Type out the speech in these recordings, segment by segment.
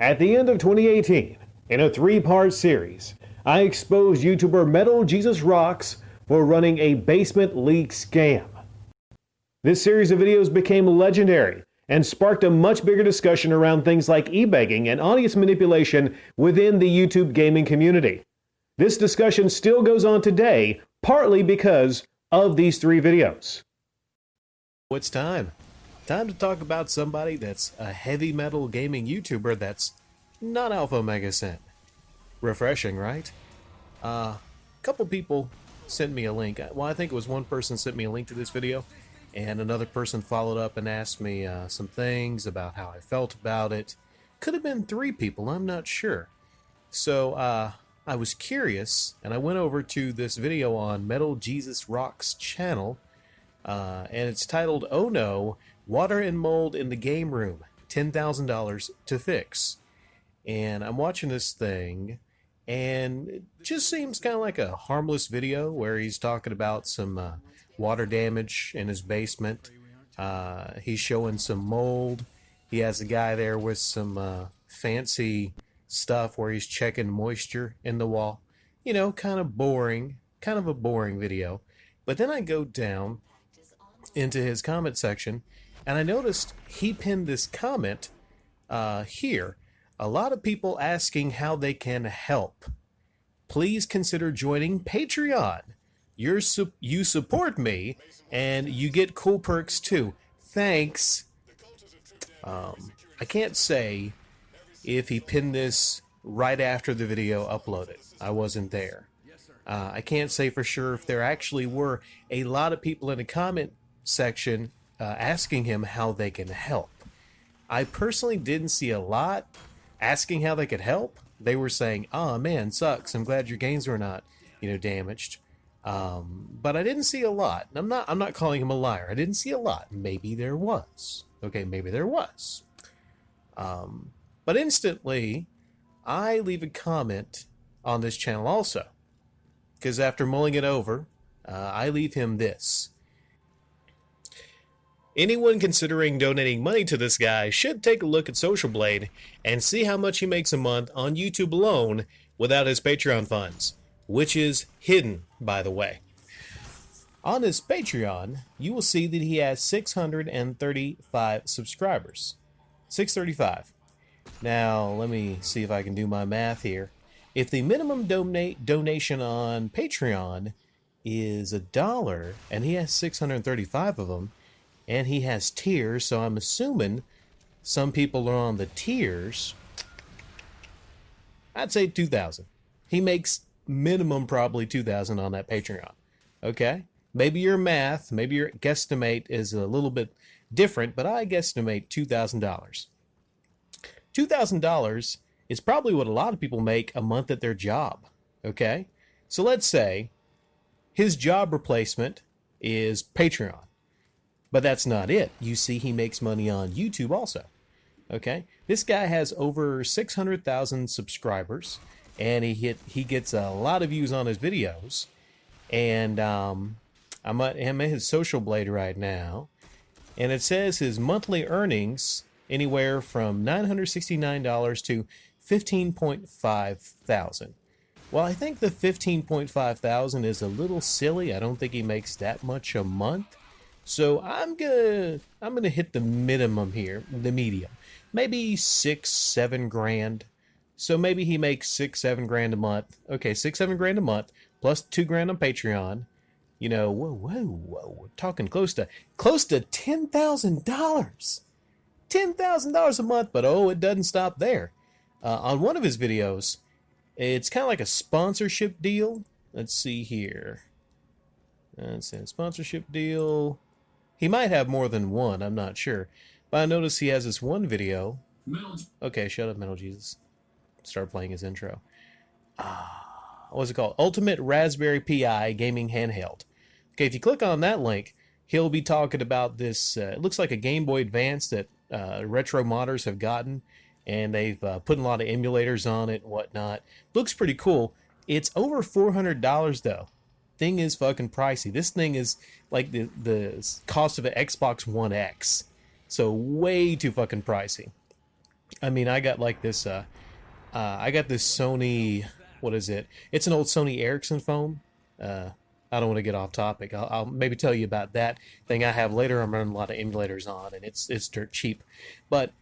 At the end of 2018, in a 3-part series, I exposed YouTuber MetalJesusRocks for running a basement leak scam. This series of videos became legendary and sparked a much bigger discussion around things like e-begging and audience manipulation within the YouTube gaming community. This discussion still goes on today, partly because of these 3 videos. It's time to talk about somebody that's a heavy metal gaming YouTuber that's not Alpha Omega Cent. Refreshing, right? A couple people sent me a link. Well, I think it was one person sent me a link to this video, and another person followed up and asked me some things about how I felt about it. Could have been 3 people, I'm not sure. So I was curious, and I went over to this video on MetalJesusRocks channel, and it's titled, "Oh No, Water and Mold in the Game Room, $10,000 to Fix." And I'm watching this thing, and it just seems kind of like a harmless video where he's talking about some water damage in his basement. He's showing some mold. He has a guy there with some fancy stuff where he's checking moisture in the wall. You know, kind of a boring video. But then I go down into his comment section, and I noticed he pinned this comment here. A lot of people asking how they can help. Please consider joining Patreon. You support me, and you get cool perks too. Thanks. I can't say if he pinned this right after the video uploaded. I wasn't there. I can't say for sure if there actually were a lot of people in the comment section asking him how they can help. I personally didn't see a lot asking how they could help. They were saying, "Oh man, sucks. I'm glad your games were not, damaged." But I didn't see a lot. I'm not calling him a liar. I didn't see a lot. Maybe there was. Okay, maybe there was. But instantly, I leave a comment on this channel also, because after mulling it over, I leave him this. Anyone considering donating money to this guy should take a look at Social Blade and see how much he makes a month on YouTube alone without his Patreon funds, which is hidden, by the way. On his Patreon, you will see that he has 635 subscribers. 635. Now, let me see if I can do my math here. If the minimum donation on Patreon is $1, and he has 635 of them, and he has tiers, so I'm assuming some people are on the tiers, I'd say 2,000. He makes minimum probably 2,000 on that Patreon. Okay? Maybe your math, maybe your guesstimate is a little bit different, but I guesstimate $2,000. $2,000 is probably what a lot of people make a month at their job. Okay? So let's say his job replacement is Patreon. But that's not it. You see, he makes money on YouTube also. Okay? This guy has over 600,000 subscribers, and he gets a lot of views on his videos. And I'm at his Social Blade right now, and it says his monthly earnings anywhere from $969 to $15.5 thousand. Well, I think the $15.5 thousand is a little silly. I don't think he makes that much a month. So I'm gonna hit the minimum here, the medium, maybe 6-7 grand. So maybe he makes 6-7 grand a month. Okay, 6-7 grand a month plus $2 grand on Patreon. Whoa, we're talking close to $10,000, $10,000 a month. But oh, it doesn't stop there. On one of his videos, it's kind of like a sponsorship deal. Let's see here. That's a sponsorship deal. He might have more than one, I'm not sure. But I noticed he has this one video. Okay, shut up, MetalJesus. Start playing his intro. What's it called? Ultimate Raspberry Pi Gaming Handheld. Okay, if you click on that link, he'll be talking about this. It looks like a Game Boy Advance that retro modders have gotten. And they've put a lot of emulators on it and whatnot. Looks pretty cool. It's over $400 though. Thing is fucking pricey. This thing is like the cost of an Xbox One X. So way too fucking pricey. I mean, I got like this. I got this Sony. What is it? It's an old Sony Ericsson phone. I don't want to get off topic. I'll maybe tell you about that thing I have later. I'm running a lot of emulators on, and it's dirt cheap. But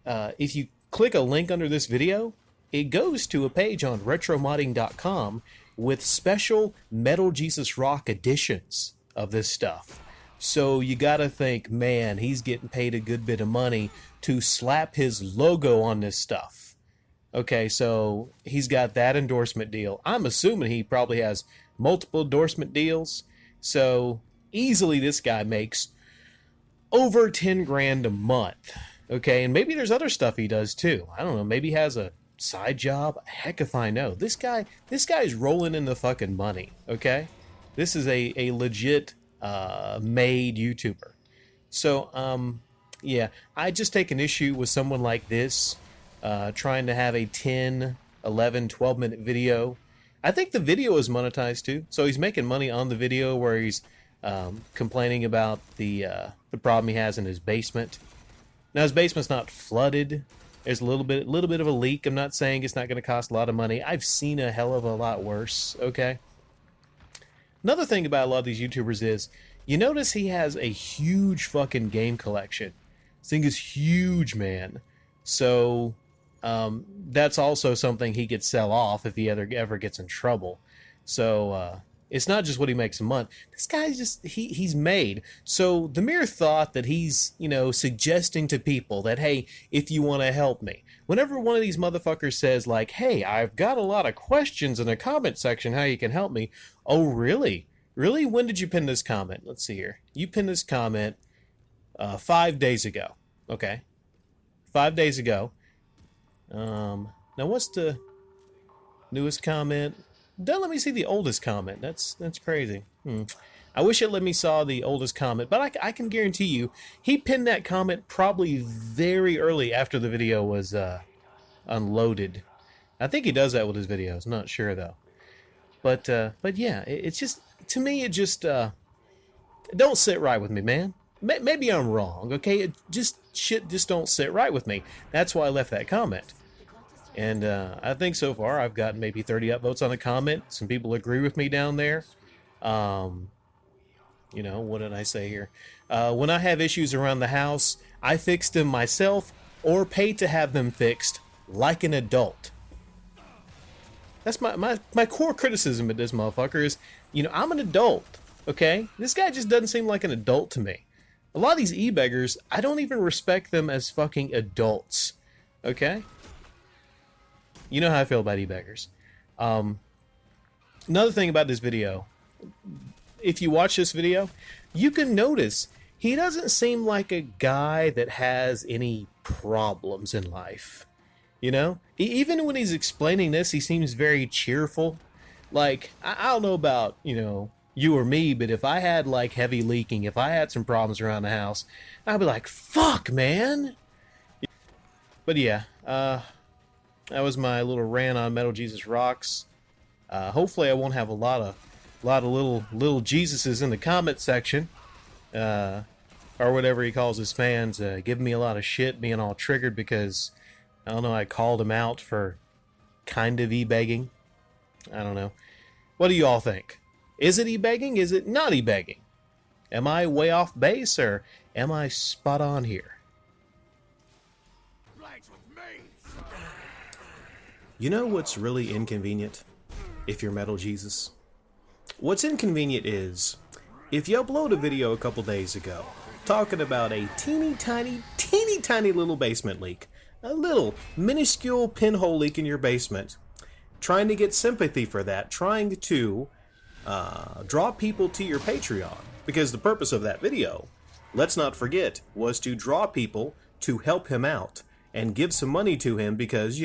if you click a link under this video, it goes to a page on retromodding.com with special Metal Jesus Rock editions of this stuff. So you gotta think, man, he's getting paid a good bit of money to slap his logo on this stuff. Okay, so he's got that endorsement deal. I'm assuming he probably has multiple endorsement deals. So easily this guy makes over 10 grand a month. Okay, and maybe there's other stuff he does too. I don't know, maybe he has a side job. Heck if I know. This guy's rolling in the fucking money, okay? This is a legit made YouTuber. So, yeah, I just take an issue with someone like this trying to have a 10, 11, 12-minute video. I think the video is monetized too, so he's making money on the video where he's complaining about the problem he has in his basement. Now his basement's not flooded. There's a little bit of a leak. I'm not saying it's not going to cost a lot of money. I've seen a hell of a lot worse. Okay. Another thing about a lot of these YouTubers is you notice he has a huge fucking game collection. This thing is huge, man. So that's also something he could sell off if he ever gets in trouble. So it's not just what he makes a month. This guy's just he's made. So the mere thought that he's, suggesting to people that, hey, if you want to help me, whenever one of these motherfuckers says like, hey, I've got a lot of questions in the comment section how you can help me. Oh, really? Really? When did you pin this comment? Let's see here. You pinned this comment 5 days ago. Okay. 5 days ago. Now what's the newest comment? Don't let me see the oldest comment. That's crazy. I wish it let me saw the oldest comment, but I can guarantee you he pinned that comment probably very early after the video was unloaded. I think he does that with his videos. Not sure though. But yeah, it's just, to me, it just don't sit right with me, man. Maybe I'm wrong. Okay, shit just don't sit right with me. That's why I left that comment. And I think so far I've gotten maybe 30 upvotes on the comment. Some people agree with me down there. What did I say here? When I have issues around the house, I fix them myself or pay to have them fixed like an adult. That's my core criticism of this motherfucker is, I'm an adult, okay? This guy just doesn't seem like an adult to me. A lot of these e-beggars, I don't even respect them as fucking adults, okay? You know how I feel about e-beggars. Another thing about this video, if you watch this video, you can notice he doesn't seem like a guy that has any problems in life. Even when he's explaining this, he seems very cheerful. Like, I don't know about, you or me, but if I had like heavy leaking, if I had some problems around the house, I'd be like, fuck, man. But yeah, that was my little rant on MetalJesusRocks. Hopefully I won't have a lot of little Jesuses in the comment section, or whatever he calls his fans, giving me a lot of shit, being all triggered because, I don't know, I called him out for kind of e-begging. I don't know. What do you all think? Is it e-begging? Is it not e-begging? Am I way off base, or am I spot on here? You know what's really inconvenient if you're Metal Jesus? What's inconvenient is if you upload a video a couple days ago talking about a teeny tiny little basement leak, a little minuscule pinhole leak in your basement, trying to get sympathy for that, trying to draw people to your Patreon, because the purpose of that video, let's not forget, was to draw people to help him out and give some money to him because,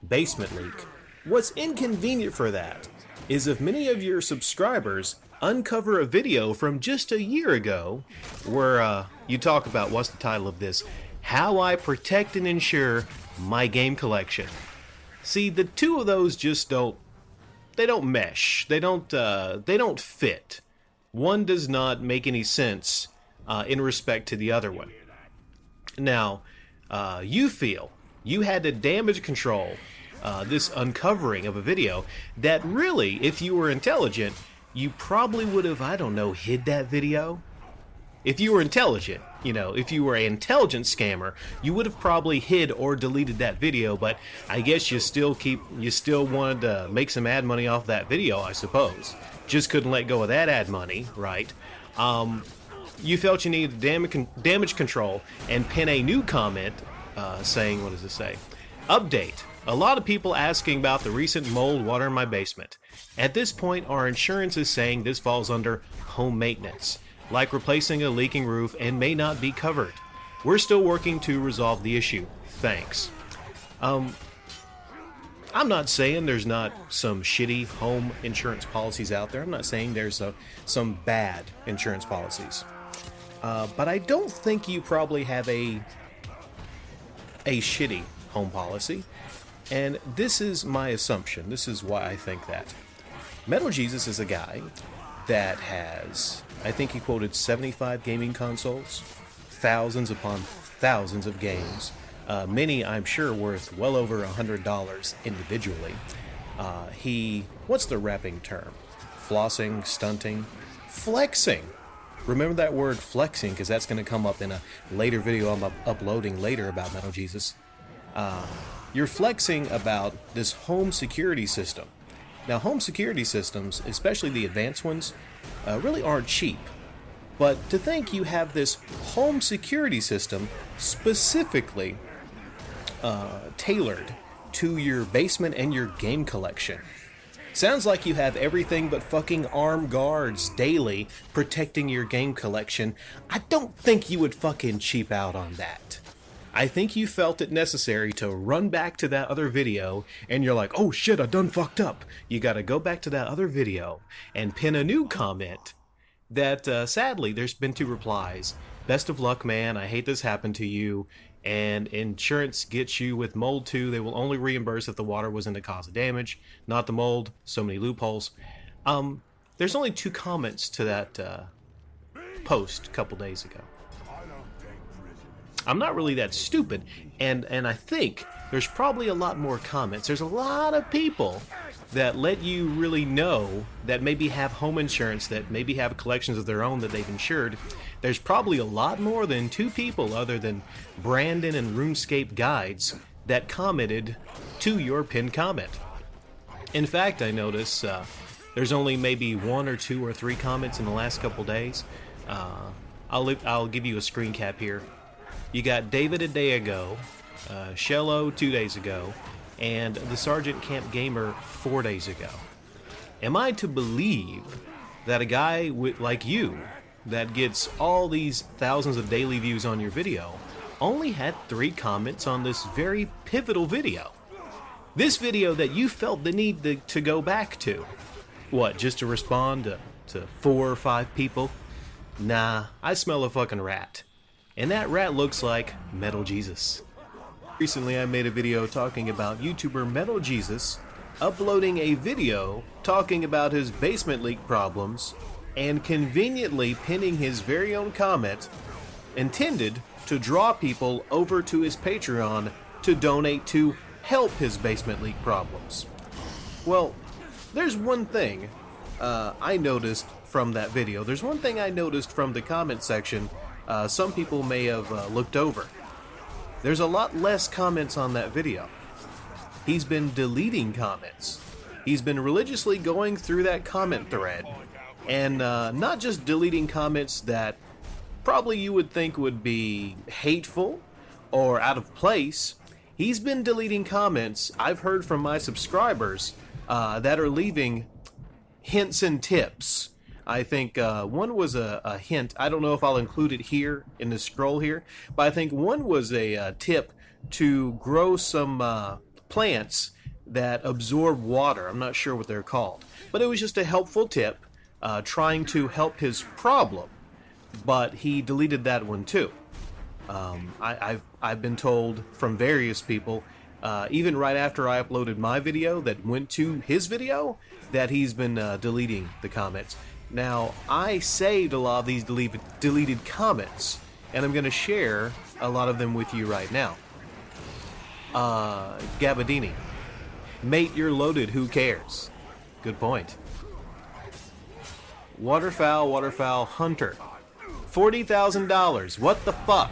basement leak. What's inconvenient for that is if many of your subscribers uncover a video from just a year ago where you talk about, what's the title of this? How I protect and ensure my game collection. See, the two of those just don't mesh. They don't fit. One does not make any sense in respect to the other one. Now, you feel You had to damage control this uncovering of a video that really, if you were intelligent, you probably would have, I don't know, hid that video. If you were intelligent, you know, if you were an intelligent scammer, you would have probably hid or deleted that video, but I guess you still wanted to make some ad money off that video, I suppose. Just couldn't let go of that ad money, right? You felt you needed damage control and pin a new comment saying, what does it say? Update. A lot of people asking about the recent mold water in my basement. At this point, our insurance is saying this falls under home maintenance, like replacing a leaking roof, and may not be covered. We're still working to resolve the issue. Thanks. I'm not saying there's not some shitty home insurance policies out there. I'm not saying there's some bad insurance policies. But I don't think you probably have a shitty home policy. And this is my assumption. This is why I think that. MetalJesus is a guy that has, I think he quoted 75 gaming consoles, thousands upon thousands of games, many I'm sure worth well over $100 individually. What's the rapping term? Flossing, stunting, flexing. Remember that word flexing, because that's going to come up in a later video I'm uploading later about MetalJesus. You're flexing about this home security system. Now, home security systems, especially the advanced ones, really aren't cheap. But to think you have this home security system specifically tailored to your basement and your game collection. Sounds like you have everything but fucking armed guards daily protecting your game collection. I don't think you would fucking cheap out on that. I think you felt it necessary to run back to that other video, and you're like, oh shit, I done fucked up. You gotta go back to that other video and pin a new comment that, sadly, there's been 2 replies. Best of luck, man. I hate this happened to you. And insurance gets you with mold too. They will only reimburse if the water wasn't a cause of damage, not the mold. So many loopholes. There's only 2 comments to that post a couple days ago. I'm not really that stupid, and I think there's probably a lot more comments. There's a lot of people that let you really know that maybe have home insurance, that maybe have collections of their own that they've insured. There's probably a lot more than 2 people other than Brandon and RuneScape Guides that commented to your pinned comment. In fact, I noticed there's only maybe 1 or 2 or 3 comments in the last couple days. I'll give you a screen cap here. You got David a day ago, Shello 2 days ago, and the Sergeant Camp Gamer 4 days ago. Am I to believe that a guy like you, that gets all these thousands of daily views on your video, only had 3 comments on this very pivotal video? This video that you felt the need to go back to. What, just to respond to 4 or 5 people? Nah, I smell a fucking rat. And that rat looks like MetalJesus. Recently I made a video talking about YouTuber MetalJesus uploading a video talking about his basement leak problems and conveniently pinning his very own comment intended to draw people over to his Patreon to donate to help his basement leak problems. Well, there's one thing I noticed from that video. There's one thing I noticed from the comment section some people may have looked over. There's a lot less comments on that video. He's been deleting comments. He's been religiously going through that comment thread and not just deleting comments that probably you would think would be hateful or out of place. He's been deleting comments I've heard from my subscribers that are leaving hints and tips. I think one was a hint. I don't know if I'll include it here in the scroll here, but I think one was a tip to grow some plants that absorb water. I'm not sure what they're called, but it was just a helpful tip trying to help his problem, but he deleted that one too. I've been told from various people, even right after I uploaded my video that went to his video, that he's been deleting the comments. Now, I saved a lot of these deleted comments, and I'm going to share a lot of them with you right now. Gabadini. Mate, you're loaded, who cares? Good point. Waterfowl Hunter. $40,000. What the fuck?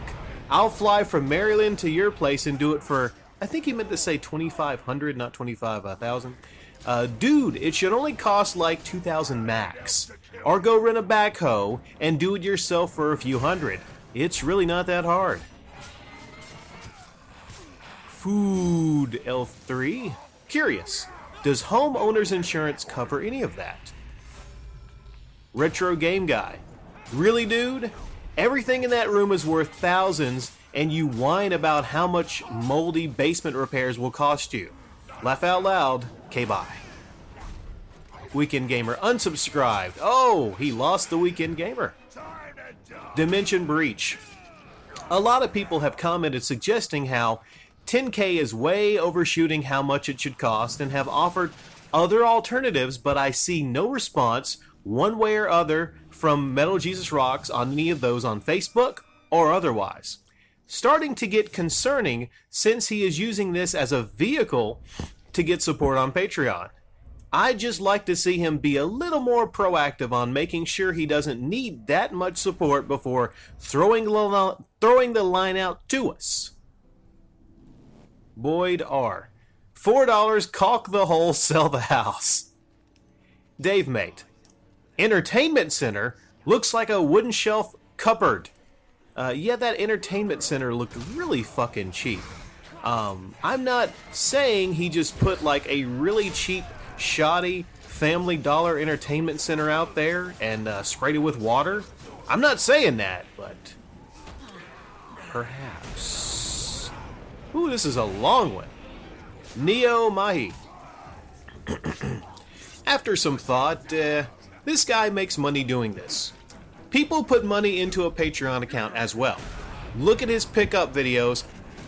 I'll fly from Maryland to your place and do it for, I think he meant to say 2,500, not 25,000. Dude, it should only cost like 2,000 max. Or go rent a backhoe and do it yourself for a few hundred. It's really not that hard. Food L3. Curious. Does homeowners insurance cover any of that? Retro Game Guy. Really, dude? Everything in that room is worth thousands, and you whine about how much moldy basement repairs will cost you. Laugh out loud. K-bye. Weekend Gamer unsubscribed. Oh, he lost the Weekend Gamer. Dimension Breach. A lot of people have commented suggesting how 10K is way overshooting how much it should cost and have offered other alternatives, but I see no response one way or other from MetalJesusRocks on any of those on Facebook or otherwise. Starting to get concerning since he is using this as a vehicle to get support on Patreon. I'd just like to see him be a little more proactive on making sure he doesn't need that much support before throwing the line out to us. Boyd R. $4, caulk the hole, sell the house. Dave Mate. Entertainment center looks like a wooden shelf cupboard. Yeah, that entertainment center looked really fucking cheap. I'm not saying he just put like a really cheap, shoddy Family Dollar entertainment center out there and sprayed it with water. I'm not saying that, but perhaps. Ooh, this is a long one. Neo Mahi. After some thought, this guy makes money doing this. People put money into a Patreon account as well. Look at his pickup videos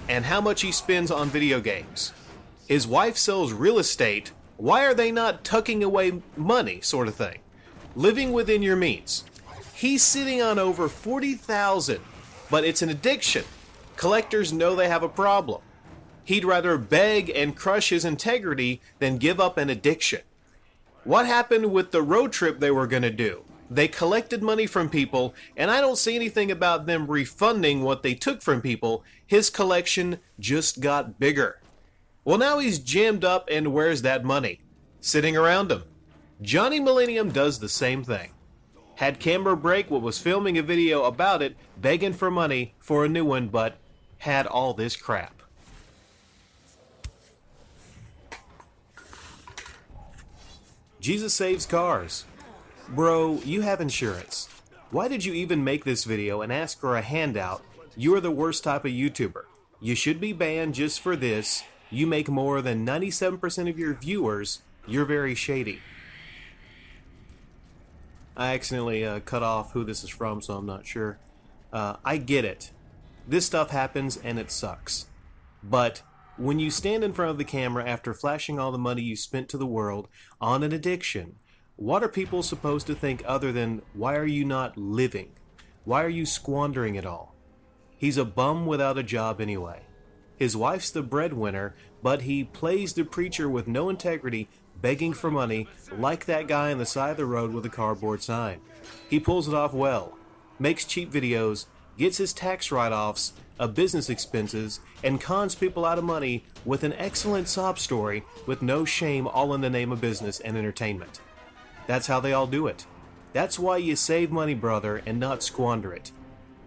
and how much he spends on video games. His wife sells real estate. Why are they not tucking away money, sort of thing? Living within your means. He's sitting on over 40,000, but it's an addiction. Collectors know they have a problem. He'd rather beg and crush his integrity than give up an addiction. What happened with the road trip they were going to do? They collected money from people, and I don't see anything about them refunding what they took from people. His collection just got bigger. Well, now he's jammed up, and where's that money? Sitting around him. Johnny Millennium does the same thing. Had camera break what was filming a video about it, begging for money for a new one, but had all this crap. Jesus saves cars. Bro, you have insurance. Why did you even make this video and ask for a handout? You are the worst type of YouTuber. You should be banned just for this. You make more than 97% of your viewers. You're very shady. I accidentally cut off who this is from, so I'm not sure. I get it. This stuff happens and it sucks. But when you stand in front of the camera after flashing all the money you spent to the world on an addiction, what are people supposed to think other than, why are you not living? Why are you squandering it all? He's a bum without a job anyway. His wife's the breadwinner, but he plays the preacher with no integrity, begging for money, like that guy on the side of the road with a cardboard sign. He pulls it off well, makes cheap videos, gets his tax write-offs of business expenses, and cons people out of money with an excellent sob story with no shame, all in the name of business and entertainment. That's how they all do it. That's why you save money, brother, and not squander it.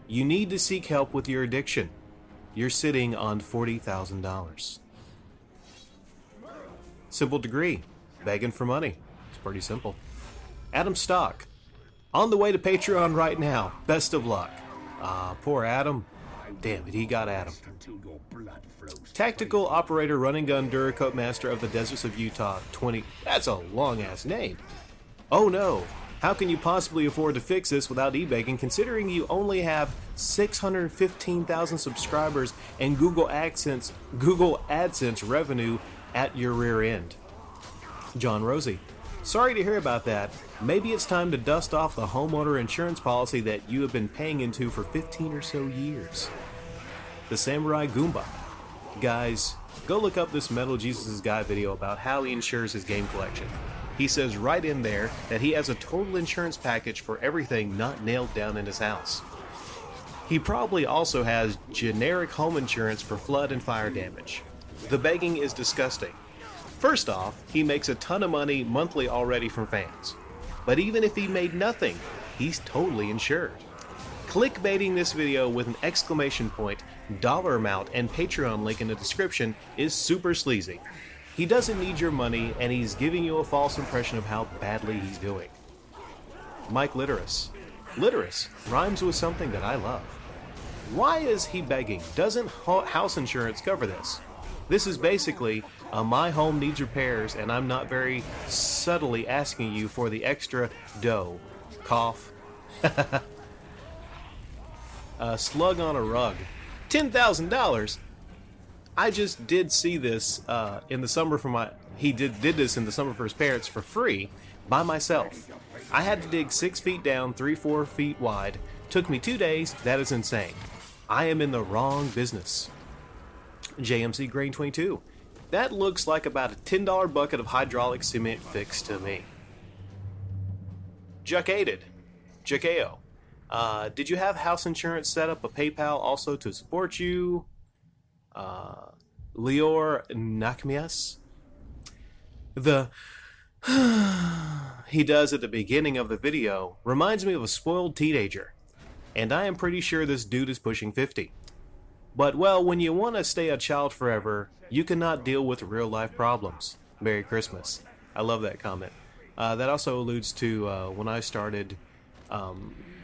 You need to seek help with your addiction. You're sitting on $40,000. Simple degree. Begging for money. It's pretty simple. Adam Stock. On the way to Patreon right now. Best of luck. Poor Adam. Damn it, he got Adam. Tactical Operator Running Gun Duracoat Master of the Deserts of Utah 20. That's a long-ass name. Oh no. How can you possibly afford to fix this without e-begging, considering you only have 615,000 subscribers and Google AdSense revenue at your rear end? John Rosie. Sorry to hear about that. Maybe it's time to dust off the homeowner insurance policy that you have been paying into for 15 or so years. The Samurai Goomba. Guys, go look up this MetalJesus's guy video about how he insures his game collection. He says right in there that he has a total insurance package for everything not nailed down in his house. He probably also has generic home insurance for flood and fire damage. The begging is disgusting. First off, he makes a ton of money monthly already from fans. But even if he made nothing, he's totally insured. Clickbaiting this video with an exclamation point, dollar amount, and Patreon link in the description is super sleazy. He doesn't need your money, and he's giving you a false impression of how badly he's doing. Mike Literis. Literis rhymes with something that I love. Why is he begging? Doesn't house insurance cover this? This is basically my home needs repairs, and I'm not very subtly asking you for the extra dough. Cough. Slug on a rug. $10,000. I just did see this in the summer for my. He did this in the summer for his parents for free by myself. I had to dig 6 feet down, 3-4 feet wide. Took me 2 days. That is insane. I am in the wrong business. JMC Grain 22. That looks like about a $10 bucket of hydraulic cement fix to me. Juckated. Jacao. Did you have house insurance set up a PayPal also to support you? Lior Nakmias. The he does at the beginning of the video reminds me of a spoiled teenager. And I am pretty sure this dude is pushing 50. But well, when you want to stay a child forever, you cannot deal with real life problems. Merry Christmas. I love that comment. That also alludes to when I started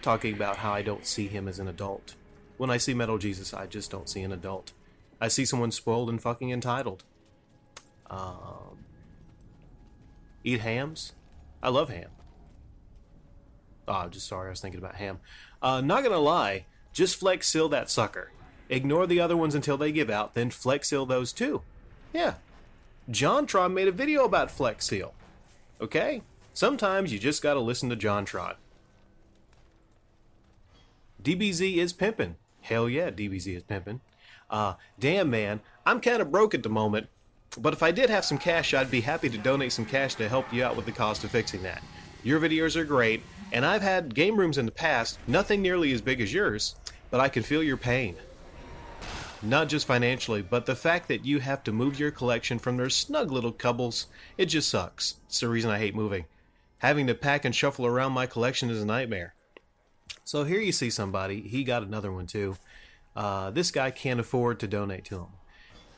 talking about how I don't see him as an adult. When I see MetalJesus, I just don't see an adult. I see someone spoiled and fucking entitled. Eat hams? I love ham. Oh, I'm just sorry, I was thinking about ham. Not gonna lie, just flex seal that sucker. Ignore the other ones until they give out, then flex seal those too. Yeah. JonTron made a video about flex seal. Okay? Sometimes you just gotta listen to JonTron. DBZ is pimpin'. Hell yeah, DBZ is pimpin'. Damn man, I'm kinda broke at the moment, but if I did have some cash, I'd be happy to donate some cash to help you out with the cost of fixing that. Your videos are great, and I've had game rooms in the past, nothing nearly as big as yours, but I can feel your pain. Not just financially, but the fact that you have to move your collection from their snug little cubbles, it just sucks. It's the reason I hate moving. Having to pack and shuffle around my collection is a nightmare. So here you see somebody, he got another one too. This guy can't afford to donate to him.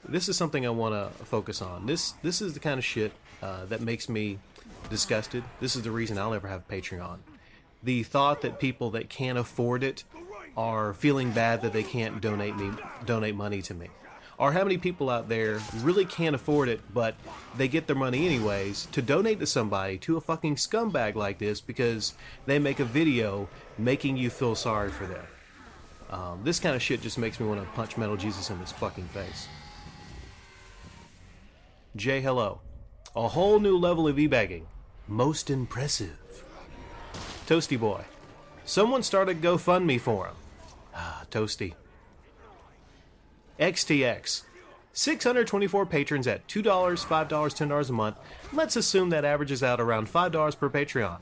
This is something I want to focus on. This is the kind of shit that makes me disgusted. This is the reason I'll ever have Patreon. The thought that people that can't afford it are feeling bad that they can't donate money to me. Or how many people out there really can't afford it, but they get their money anyways to donate to somebody, to a fucking scumbag like this, because they make a video making you feel sorry for them. This kind of shit just makes me want to punch MetalJesus in his fucking face. Jay Hello. A whole new level of e-bagging. Most impressive. Toasty Boy. Someone started GoFundMe for him. Toasty. XTX. 624 patrons at $2, $5, $10 a month. Let's assume that averages out around $5 per Patreon.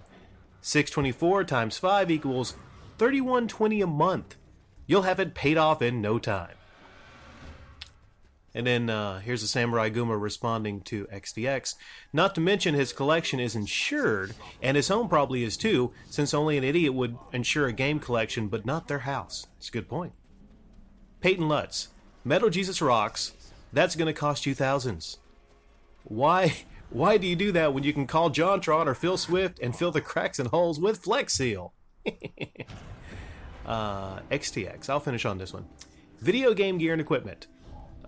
624 times 5 equals $31.20 a month. You'll have it paid off in no time. And then here's a Samurai Guma responding to XTX. Not to mention his collection is insured, and his home probably is too, since only an idiot would insure a game collection, but not their house. It's a good point. Peyton Lutz. MetalJesusRocks. That's going to cost you thousands. Why do you do that when you can call JonTron or Phil Swift and fill the cracks and holes with Flex Seal? XTX. I'll finish on this one. Video game gear and equipment.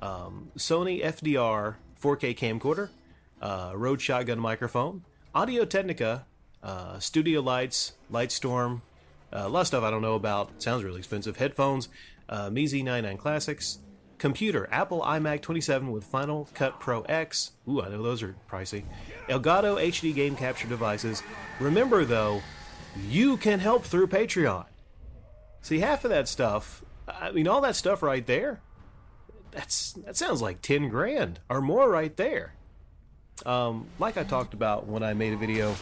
Sony FDR 4K camcorder, Rode shotgun microphone, Audio Technica, studio lights, Lightstorm, a lot of stuff I don't know about, sounds really expensive, headphones, Mizi 99 Classics, computer, Apple iMac 27 with Final Cut Pro X, ooh, I know those are pricey, Elgato HD game capture devices. Remember though, you can help through Patreon. See, half of that stuff, I mean all that stuff right there, that sounds like 10 grand or more right there. Like I talked about when I made a video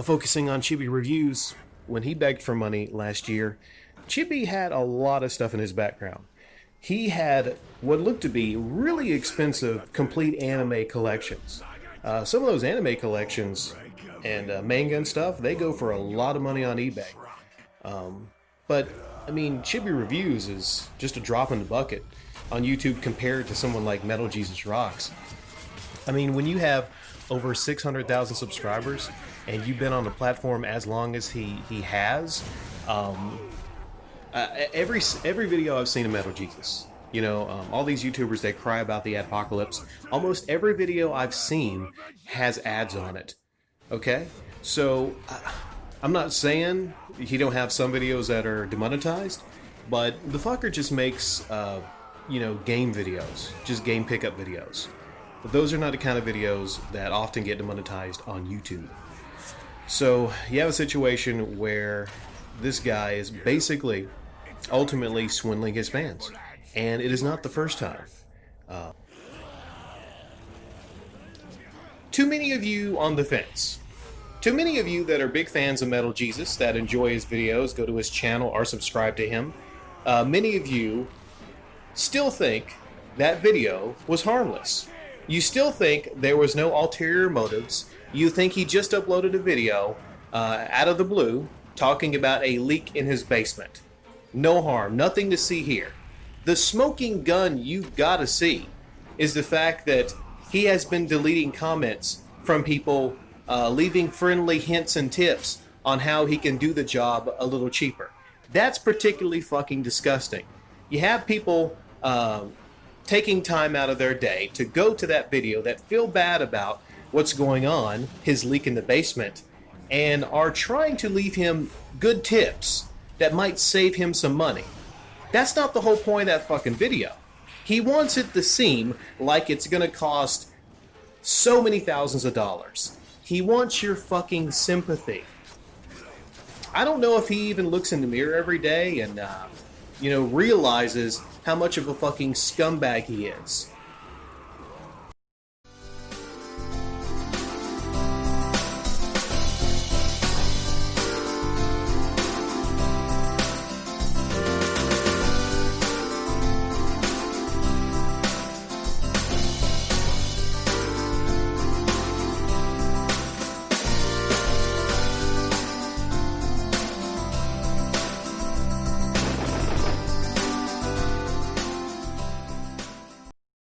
focusing on Chibi reviews, when he begged for money last year, Chibi had a lot of stuff in his background. He had what looked to be really expensive complete anime collections. Some of those anime collections and manga and stuff, they go for a lot of money on eBay. But, I mean, Chibi Reviews is just a drop in the bucket on YouTube compared to someone like MetalJesusRocks. I mean, when you have over 600,000 subscribers and you've been on the platform as long as he has, every video I've seen of MetalJesus, you know, all these YouTubers that cry about the adpocalypse, almost every video I've seen has ads on it. Okay? So, I'm not saying he don't have some videos that are demonetized, but the fucker just makes, you know, game videos, just game pickup videos. But those are not the kind of videos that often get demonetized on YouTube. So, you have a situation where this guy is basically ultimately swindling his fans. And it is not the first time. Too many of you on the fence. Too many of you that are big fans of MetalJesus, that enjoy his videos, go to his channel, or subscribe to him. Many of you still think that video was harmless. You still think there was no ulterior motives. You think he just uploaded a video out of the blue talking about a leak in his basement. No harm, nothing to see here. The smoking gun you gotta see is the fact that he has been deleting comments from people leaving friendly hints and tips on how he can do the job a little cheaper. That's particularly fucking disgusting. You have people taking time out of their day to go to that video that feel bad about what's going on, his leak in the basement, and are trying to leave him good tips that might save him some money. That's not the whole point of that fucking video. He wants it to seem like it's gonna cost so many thousands of dollars. He wants your fucking sympathy. I don't know if he even looks in the mirror every day and, you know, realizes how much of a fucking scumbag he is.